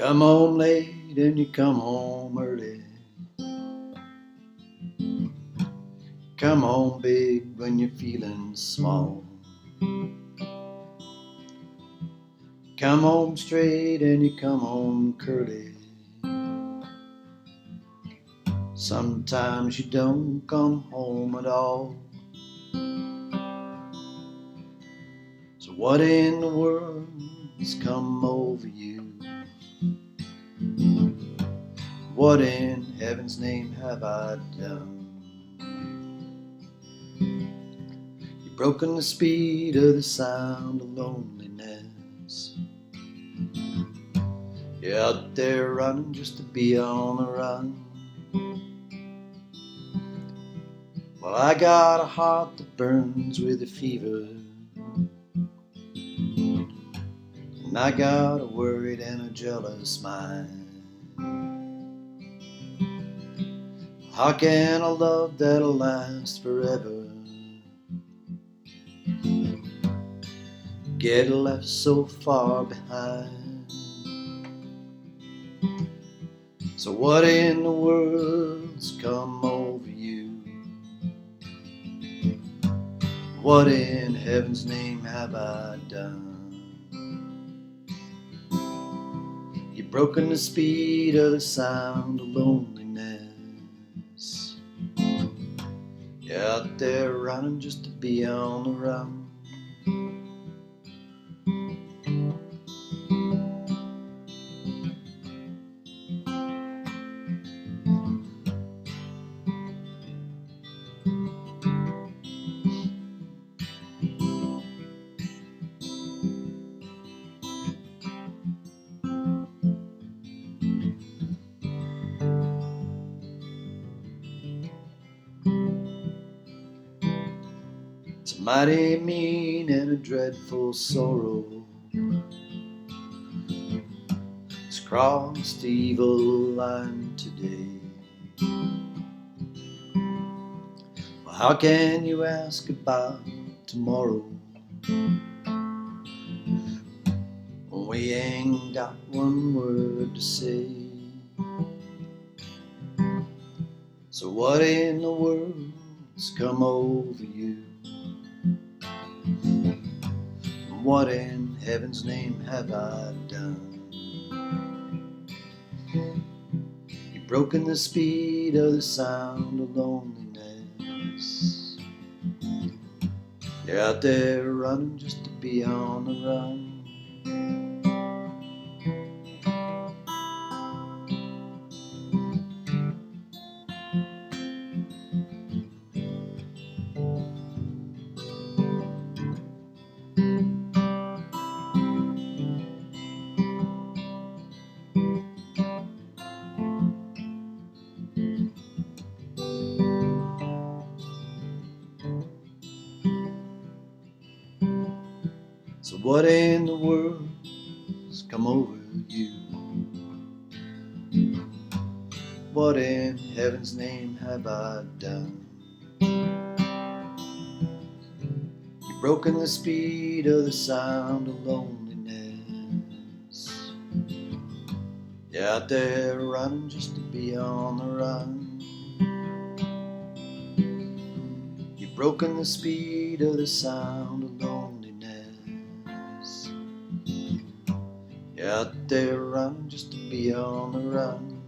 Come home late and you come home early. Come home big when you're feeling small. Come home straight and you come home curly. Sometimes you don't come home at all. So what in the world's come over you? What in heaven's name have I done? You've broken the speed of the sound of loneliness. You're out there running just to be on the run. Well, I got a heart that burns with a fever, and I got a worried and a jealous mind. How can a love that'll last forever get left so far behind? So what in the world's come over you? What in heaven's name have I done? You've broken the speed of the sound of loneliness. You're out there running just to be on the run. It's a mighty mean and a dreadful sorrow. It's crossed the evil line today. Well, how can you ask about tomorrow when we ain't got one word to say? So what in the world's come over you? And what in heaven's name have I done? You've broken the speed of the sound of loneliness. You're out there running just to be on the run. So what in the world's come over you? What in heaven's name have I done? You've broken the speed of the sound of loneliness. You're out there running just to be on the run. You've broken the speed of the sound of loneliness. You're out there running just to be on the run.